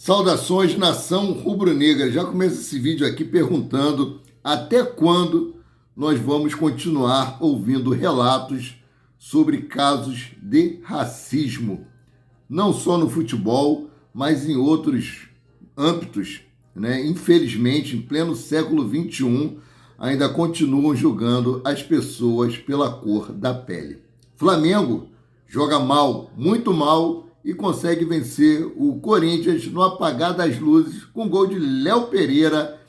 Saudações, nação rubro-negra. Já começo esse vídeo aqui perguntando até quando nós vamos continuar ouvindo relatos sobre casos de racismo, não só no futebol, mas em outros âmbitos, né? Infelizmente, em pleno século XXI, ainda continuam julgando as pessoas pela cor da pele. Flamengo joga mal, muito mal, e consegue vencer o Corinthians no apagar das luzes com gol de Léo Pereira,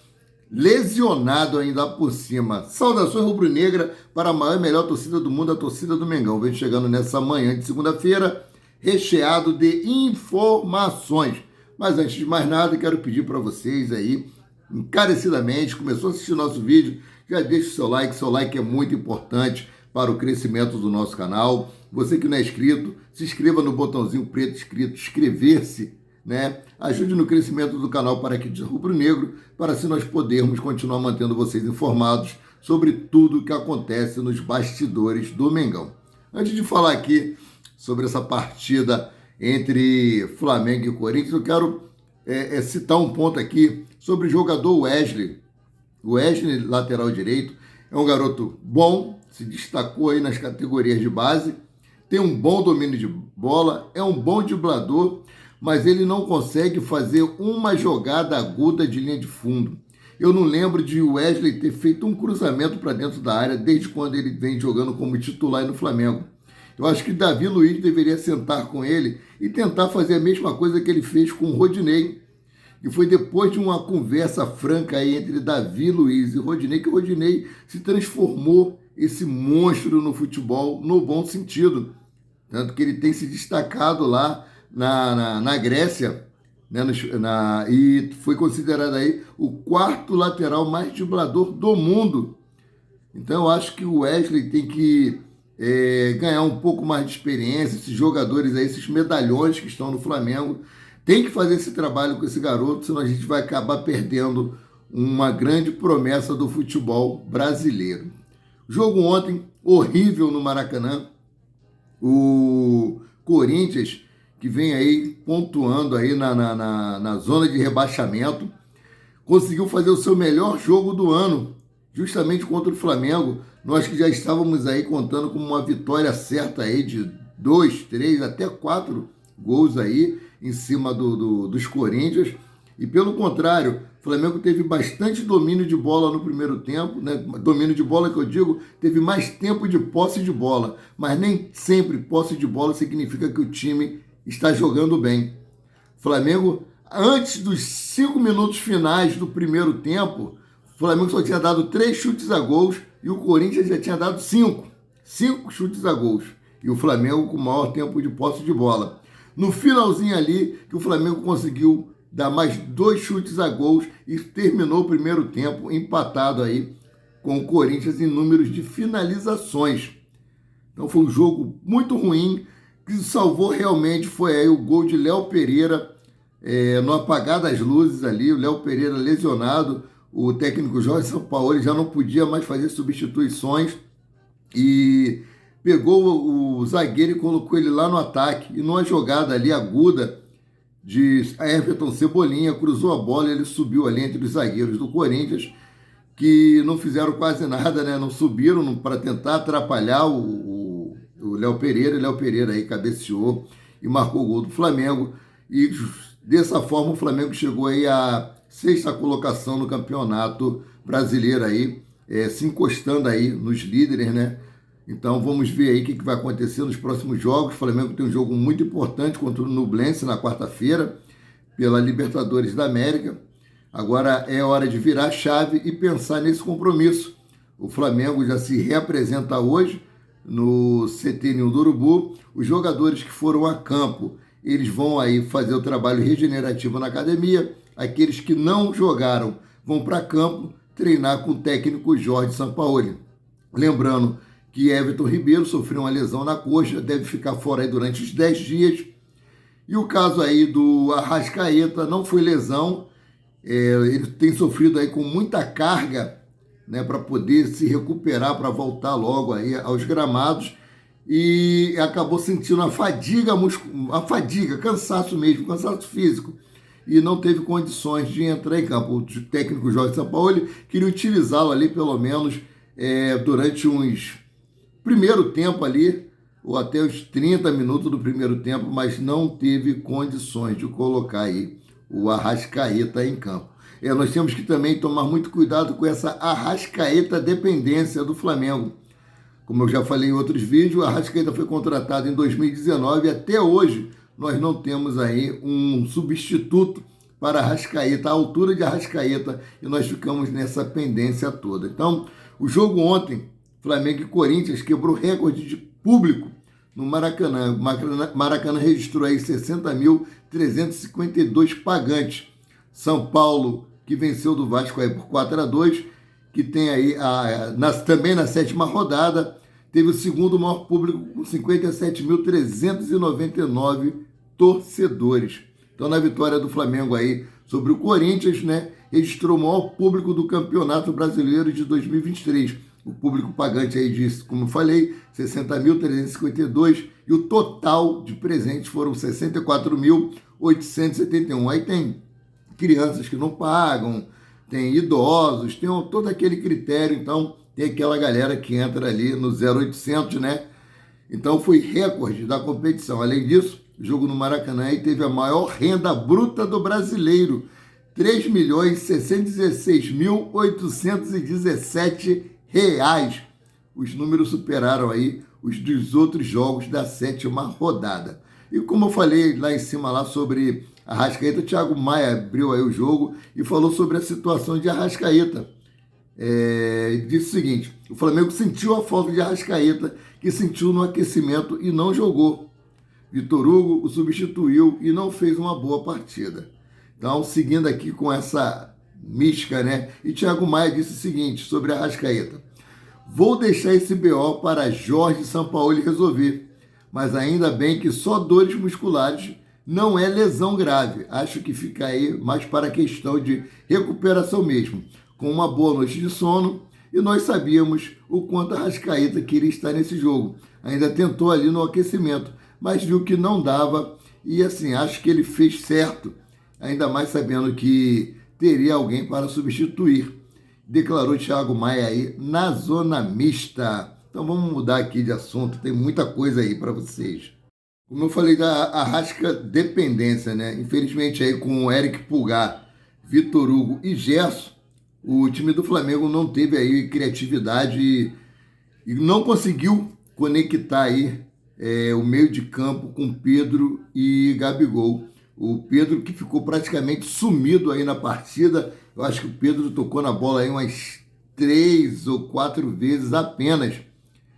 lesionado ainda por cima. Saudações rubro-negra para a maior e melhor torcida do mundo, a torcida do Mengão. Vem chegando nessa manhã de segunda-feira, recheado de informações. Mas antes de mais nada, quero pedir para vocês aí, encarecidamente, começou a assistir nosso vídeo, já deixa o seu like é muito importante para o crescimento do nosso canal. Você que não é inscrito, se inscreva no botãozinho preto escrito inscrever-se, né? Ajude no crescimento do canal para aqui de Rubro Negro, para assim nós podermos continuar mantendo vocês informados sobre tudo o que acontece nos bastidores do Mengão. Antes de falar aqui sobre essa partida entre Flamengo e Corinthians, eu quero citar um ponto aqui sobre o jogador Wesley. O Wesley, lateral direito, é um garoto bom, se destacou aí nas categorias de base, tem um bom domínio de bola, é um bom driblador, mas ele não consegue fazer uma jogada aguda de linha de fundo. Eu não lembro de o Wesley ter feito um cruzamento para dentro da área desde quando ele vem jogando como titular no Flamengo. Eu acho que Davi Luiz deveria sentar com ele e tentar fazer a mesma coisa que ele fez com o Rodinei. E foi depois de uma conversa franca aí entre Davi Luiz e Rodinei que o Rodinei se transformou esse monstro no futebol no bom sentido. Tanto que ele tem se destacado lá na Grécia, né, e foi considerado aí o quarto lateral mais driblador do mundo. Então eu acho que o Wesley tem que ganhar um pouco mais de experiência. Esses jogadores aí, esses medalhões que estão no Flamengo, tem que fazer esse trabalho com esse garoto, senão a gente vai acabar perdendo uma grande promessa do futebol brasileiro. Jogo ontem, horrível no Maracanã. O Corinthians, que vem aí pontuando aí na zona de rebaixamento, conseguiu fazer o seu melhor jogo do ano, justamente contra o Flamengo. Nós que já estávamos aí contando com uma vitória certa aí de 2, 3, até 4 gols aí em cima dos Corinthians. E pelo contrário, o Flamengo teve bastante domínio de bola no primeiro tempo, né? Domínio de bola que eu digo, teve mais tempo de posse de bola, mas nem sempre posse de bola significa que o time está jogando bem. O Flamengo, antes dos 5 minutos finais do primeiro tempo, o Flamengo só tinha dado 3 chutes a gols e o Corinthians já tinha dado 5 chutes a gols. E o Flamengo com o maior tempo de posse de bola. No finalzinho ali, que o Flamengo conseguiu dar mais 2 chutes a gols e terminou o primeiro tempo empatado aí com o Corinthians em números de finalizações. Então foi um jogo muito ruim, que salvou realmente foi aí o gol de Léo Pereira no apagar das luzes ali, o Léo Pereira lesionado, o técnico Jorge Sampaoli já não podia mais fazer substituições e pegou o zagueiro e colocou ele lá no ataque, e numa jogada ali aguda de Everton Cebolinha, cruzou a bola e ele subiu ali entre os zagueiros do Corinthians, que não fizeram quase nada, né? Não subiram para tentar atrapalhar o Léo Pereira. O Léo Pereira aí cabeceou e marcou o gol do Flamengo, e dessa forma o Flamengo chegou aí à 6ª colocação no campeonato brasileiro aí, se encostando aí nos líderes, né? Então vamos ver aí o que vai acontecer nos próximos jogos. O Flamengo tem um jogo muito importante contra o Nublense na quarta-feira, pela Libertadores da América. Agora é hora de virar a chave e pensar nesse compromisso. O Flamengo já se reapresenta hoje no CT Ninho do Urubu. Os jogadores que foram a campo, eles vão aí fazer o trabalho regenerativo na academia. Aqueles que não jogaram vão para campo treinar com o técnico Jorge Sampaoli. Lembrando que Everton Ribeiro sofreu uma lesão na coxa, deve ficar fora aí durante os 10 dias. E o caso aí do Arrascaeta não foi lesão, ele tem sofrido aí com muita carga, né, para poder se recuperar, para voltar logo aí aos gramados, e acabou sentindo a fadiga, cansaço mesmo, cansaço físico. e não teve condições de entrar em campo. O técnico Jorge Sampaoli queria utilizá-lo ali pelo menos durante uns primeiro tempo ali, ou até os 30 minutos do primeiro tempo, mas não teve condições de colocar aí o Arrascaeta em campo. Nós temos que também tomar muito cuidado com essa Arrascaeta dependência do Flamengo. Como eu já falei em outros vídeos, a Arrascaeta foi contratado em 2019 e até hoje nós não temos aí um substituto para a Arrascaeta, a altura de Arrascaeta, e nós ficamos nessa pendência toda. Então, o jogo ontem, Flamengo e Corinthians, quebrou recorde de público no Maracanã. Maracanã registrou aí 60.352 pagantes. São Paulo, que venceu do Vasco aí por 4-2, que tem aí também na sétima rodada, teve o segundo maior público com 57.399 torcedores. Então, na vitória do Flamengo aí sobre o Corinthians, né, registrou o maior público do Campeonato Brasileiro de 2023. O público pagante aí disse, como eu falei, 60.352, e o total de presentes foram 64.871. Aí tem crianças que não pagam, tem idosos, tem todo aquele critério, então tem aquela galera que entra ali no 0800, né? Então foi recorde da competição. Além disso, o jogo no Maracanã aí teve a maior renda bruta do brasileiro, R$ 3.616.817. Os números superaram aí os dos outros jogos da sétima rodada. E como eu falei lá em cima lá sobre Arrascaeta, o Thiago Maia abriu aí o jogo e falou sobre a situação de Arrascaeta. Disse o seguinte: o Flamengo sentiu a falta de Arrascaeta, que sentiu no aquecimento e não jogou. Vitor Hugo o substituiu e não fez uma boa partida. Então, seguindo aqui com essa mística, né? E Thiago Maia disse o seguinte sobre Arrascaeta: vou deixar esse BO para Jorge Sampaoli resolver, mas ainda bem que só dores musculares, não é lesão grave. Acho que fica aí mais para a questão de recuperação mesmo, com uma boa noite de sono, e nós sabíamos o quanto a Arrascaeta queria estar nesse jogo. Ainda tentou ali no aquecimento, mas viu que não dava, e assim, acho que ele fez certo, ainda mais sabendo que teria alguém para substituir, declarou Thiago Maia aí na zona mista. Então vamos mudar aqui de assunto, tem muita coisa aí para vocês. Como eu falei da Arrasca dependência, né? Infelizmente aí com o Eric Pulgar, Vitor Hugo e Gerson, o time do Flamengo não teve aí criatividade e não conseguiu conectar aí o meio de campo com Pedro e Gabigol. O Pedro que ficou praticamente sumido aí na partida. Eu acho que o Pedro tocou na bola aí umas 3 ou 4 vezes apenas.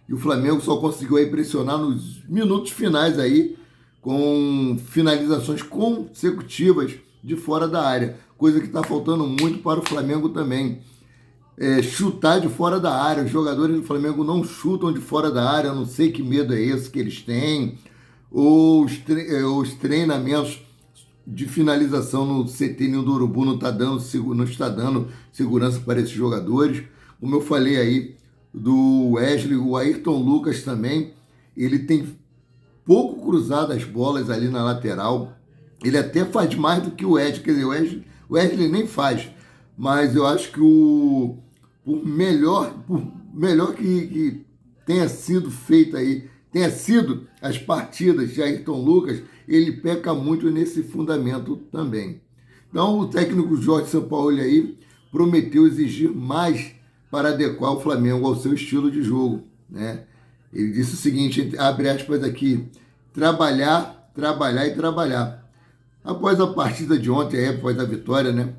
E o Flamengo só conseguiu aí pressionar nos minutos finais aí, com finalizações consecutivas de fora da área. Coisa que está faltando muito para o Flamengo também. Chutar de fora da área. Os jogadores do Flamengo não chutam de fora da área. Eu não sei que medo é esse que eles têm. Os treinamentos de finalização no CT do Urubu não está dando segurança para esses jogadores. Como eu falei aí do Wesley, o Ayrton Lucas também, ele tem pouco cruzado as bolas ali na lateral. Ele até faz mais do que o Wesley, quer dizer, o Wesley nem faz, mas eu acho que por melhor que tenha sido feita aí, tenha sido as partidas de Ayrton Lucas, ele peca muito nesse fundamento também. Então, o técnico Jorge Sampaoli aí prometeu exigir mais para adequar o Flamengo ao seu estilo de jogo, né? Ele disse o seguinte, abre aspas aqui: trabalhar, trabalhar e trabalhar. Após a partida de ontem, após a vitória, né,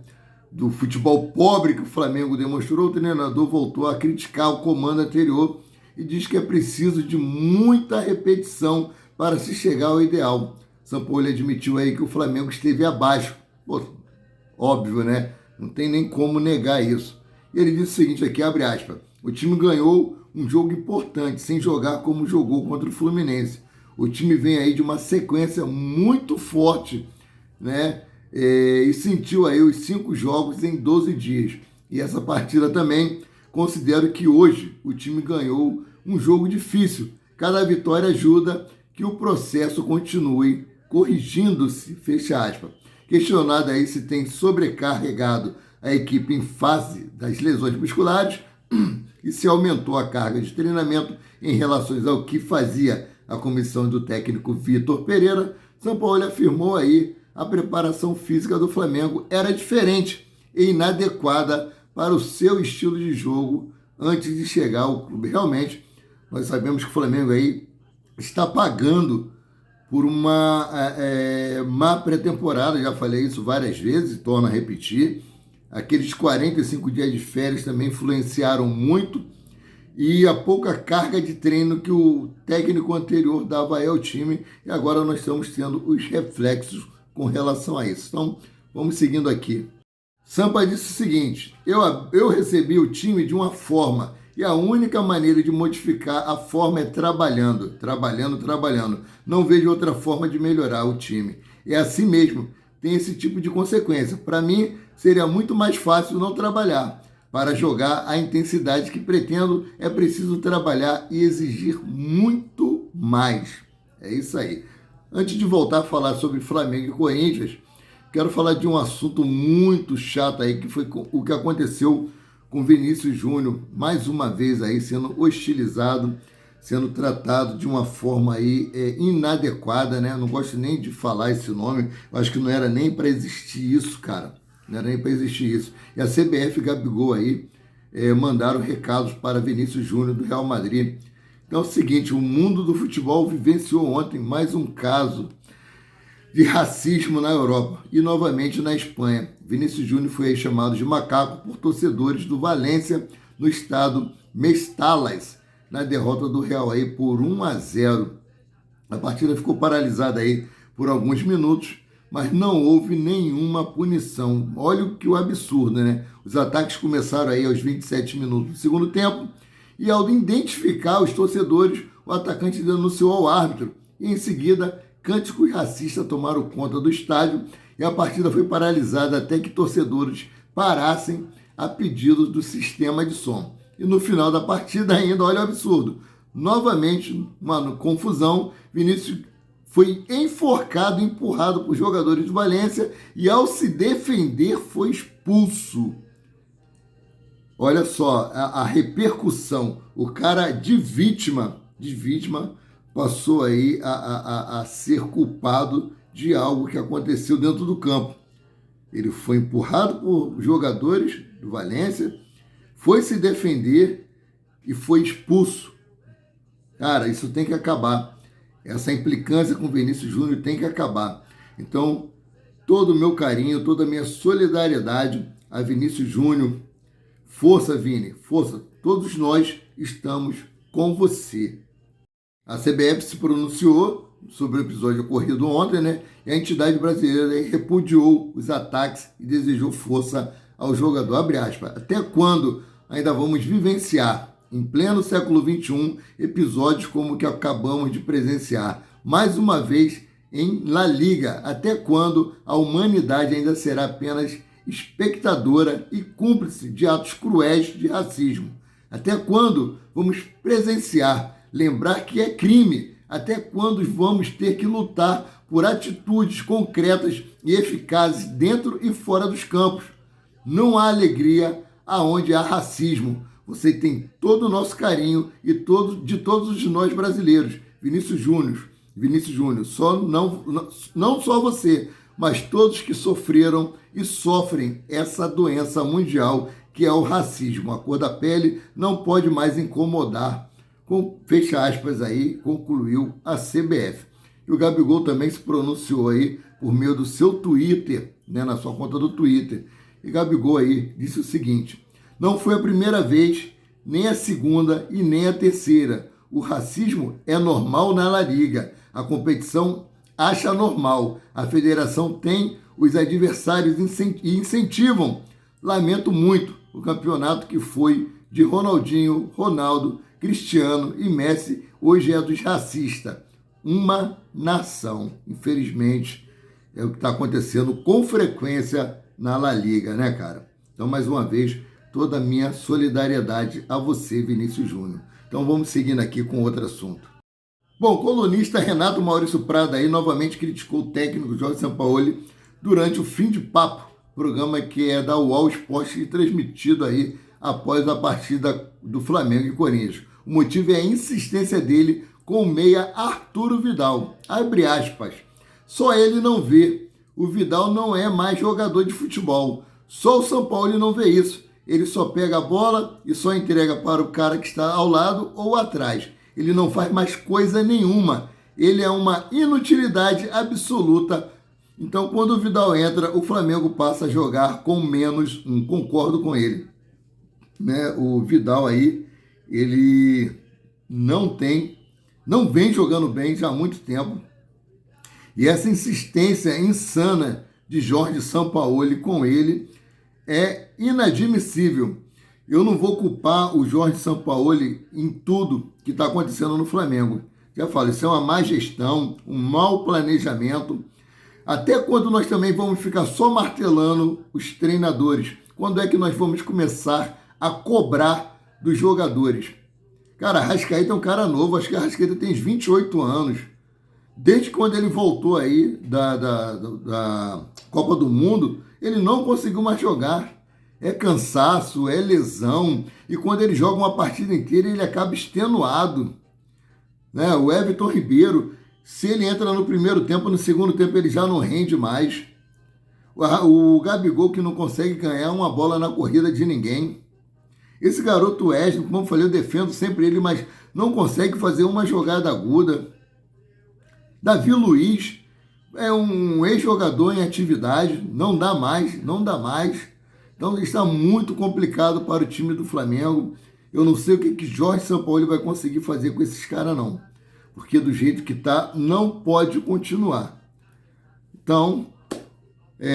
do futebol pobre que o Flamengo demonstrou, o treinador voltou a criticar o comando anterior e diz que é preciso de muita repetição para se chegar ao ideal. Sampaoli admitiu aí que o Flamengo esteve abaixo. Pô, óbvio, né? Não tem nem como negar isso. E ele disse o seguinte aqui, abre aspas: o time ganhou um jogo importante, sem jogar como jogou contra o Fluminense. O time vem aí de uma sequência muito forte, né? E sentiu aí os 5 jogos em 12 dias. E essa partida também, considero que hoje o time ganhou um jogo difícil. Cada vitória ajuda que o processo continue corrigindo-se, fecha aspas. Questionado aí se tem sobrecarregado a equipe em face das lesões musculares e se aumentou a carga de treinamento em relação ao que fazia a comissão do técnico Vitor Pereira, Sampaoli afirmou aí a preparação física do Flamengo era diferente e inadequada para o seu estilo de jogo antes de chegar ao clube. Realmente, nós sabemos que o Flamengo aí está pagando por uma má pré-temporada, já falei isso várias vezes, torno a repetir. Aqueles 45 dias de férias também influenciaram muito e a pouca carga de treino que o técnico anterior dava aí ao time, e agora nós estamos tendo os reflexos com relação a isso. Então, vamos seguindo aqui. Sampa disse o seguinte: eu recebi o time de uma forma e a única maneira de modificar a forma é trabalhando. Não vejo outra forma de melhorar o time. É assim mesmo, tem esse tipo de consequência. Para mim, seria muito mais fácil não trabalhar. Para jogar a intensidade que pretendo, é preciso trabalhar e exigir muito mais. É isso aí. Antes de voltar a falar sobre Flamengo e Corinthians, quero falar de um assunto muito chato aí, que foi o que aconteceu com Vinícius Júnior, mais uma vez aí sendo hostilizado, sendo tratado de uma forma aí inadequada, né? Não gosto nem de falar esse nome, eu acho que não era nem para existir isso, cara. Não era nem para existir isso. E a CBF e Gabigol aí mandaram recados para Vinícius Júnior do Real Madrid. Então é o seguinte, o mundo do futebol vivenciou ontem mais um caso de racismo na Europa e novamente na Espanha. Vinícius Júnior foi aí chamado de macaco por torcedores do Valência no estado Mestalas, na derrota do Real aí por 1-0. A partida ficou paralisada aí por alguns minutos, mas não houve nenhuma punição. Olha o absurdo, né? Os ataques começaram aí aos 27 minutos do segundo tempo e ao identificar os torcedores, o atacante denunciou ao árbitro e em seguida cânticos racistas tomaram conta do estádio e a partida foi paralisada até que torcedores parassem a pedido do sistema de som. E no final da partida ainda, olha o absurdo, novamente uma confusão, Vinícius foi enforcado, empurrado por jogadores de Valência e ao se defender foi expulso. Olha só a repercussão, o cara de vítima passou aí a ser culpado de algo que aconteceu dentro do campo. Ele foi empurrado por jogadores do Valência, foi se defender e foi expulso. Cara, isso tem que acabar. Essa implicância com o Vinícius Júnior tem que acabar. Então, todo o meu carinho, toda a minha solidariedade a Vinícius Júnior. Força, Vini, força. Todos nós estamos com você. A CBF se pronunciou sobre o episódio ocorrido ontem, né? E a entidade brasileira repudiou os ataques e desejou força ao jogador. Abre aspas. Até quando ainda vamos vivenciar, em pleno século XXI, episódios como o que acabamos de presenciar? Mais uma vez em La Liga. Até quando a humanidade ainda será apenas espectadora e cúmplice de atos cruéis de racismo? Até quando vamos presenciar, lembrar que é crime? Até quando vamos ter que lutar por atitudes concretas e eficazes dentro e fora dos campos? Não há alegria aonde há racismo. Você tem todo o nosso carinho e de todos nós brasileiros. Vinícius Júnior, não só você, mas todos que sofreram e sofrem essa doença mundial que é o racismo. A cor da pele não pode mais incomodar. Fecha aspas aí, concluiu a CBF. E o Gabigol também se pronunciou aí por meio do seu Twitter, né, na sua conta do Twitter. E Gabigol aí disse o seguinte: não foi a primeira vez, nem a segunda e nem a terceira. O racismo é normal na La Liga. A competição acha normal. A federação tem os adversários e incentivam. Lamento muito o campeonato que foi de Ronaldinho, Ronaldo, Cristiano e Messi, hoje é dos racistas. Uma nação. Infelizmente, é o que está acontecendo com frequência na La Liga, né, cara? Então, mais uma vez, toda a minha solidariedade a você, Vinícius Júnior. Então, vamos seguindo aqui com outro assunto. Bom, o colunista Renato Maurício Prada aí novamente criticou o técnico Jorge Sampaoli durante o Fim de Papo, programa que é da UOL Esporte e transmitido aí após a partida do Flamengo e Corinthians. O motivo é a insistência dele com o meia Arturo Vidal. Abre aspas. Só ele não vê. O Vidal não é mais jogador de futebol. Só o São Paulo não vê isso. Ele só pega a bola e só entrega para o cara que está ao lado ou atrás. Ele não faz mais coisa nenhuma. Ele é uma inutilidade absoluta. Então, quando o Vidal entra, o Flamengo passa a jogar com menos um. Concordo com ele. Né? O Vidal aí, ele não vem jogando bem já há muito tempo. E essa insistência insana de Jorge Sampaoli com ele é inadmissível. Eu não vou culpar o Jorge Sampaoli em tudo que está acontecendo no Flamengo. Já falo, isso é uma má gestão, um mau planejamento. Até quando nós também vamos ficar só martelando os treinadores? Quando é que nós vamos começar a cobrar dos jogadores? Cara, Arrascaeta é um cara novo, acho que a Arrascaeta tem 28 anos. Desde quando ele voltou aí da Copa do Mundo, ele não conseguiu mais jogar. É cansaço, é lesão. E quando ele joga uma partida inteira, ele acaba extenuado. Né? O Everton Ribeiro, se ele entra no primeiro tempo, no segundo tempo ele já não rende mais. O Gabigol, que não consegue ganhar uma bola na corrida de ninguém. Esse garoto Wesley, como eu falei, eu defendo sempre ele, mas não consegue fazer uma jogada aguda. Davi Luiz é um ex-jogador em atividade, não dá mais. Então está muito complicado para o time do Flamengo. Eu não sei o que Jorge Sampaoli vai conseguir fazer com esses caras, não. Porque do jeito que está, não pode continuar. Então,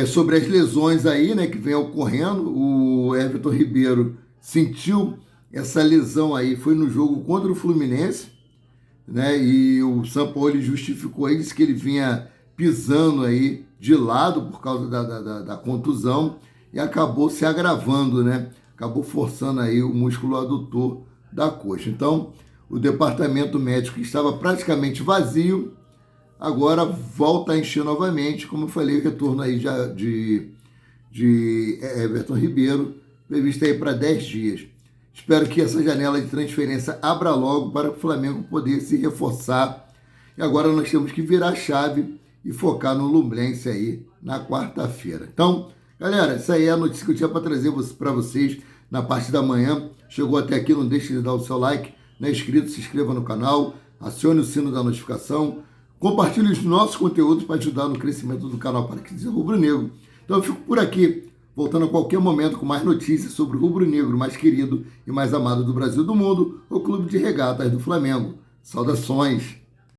sobre as lesões aí, né, que vem ocorrendo, o Everton Ribeiro sentiu essa lesão aí, foi no jogo contra o Fluminense, né, e o Sampaoli justificou aí, disse que ele vinha pisando aí de lado por causa da contusão e acabou se agravando, né, acabou forçando aí o músculo adutor da coxa. Então, o departamento médico estava praticamente vazio, agora volta a encher novamente, como eu falei, o retorno aí já de Everton Ribeiro, previsto aí para 10 dias. Espero que essa janela de transferência abra logo para o Flamengo poder se reforçar. E agora nós temos que virar a chave e focar no Lumbrense aí na quarta-feira. Então, galera, essa aí é a notícia que eu tinha para trazer para vocês na parte da manhã. Chegou até aqui, não deixe de dar o seu like. Não é inscrito, se inscreva no canal, acione o sino da notificação, compartilhe os nossos conteúdos para ajudar no crescimento do canal para que dizer Rubro Negro. Então eu fico por aqui, voltando a qualquer momento com mais notícias sobre o Rubro Negro mais querido e mais amado do Brasil e do mundo, o Clube de Regatas do Flamengo. Saudações!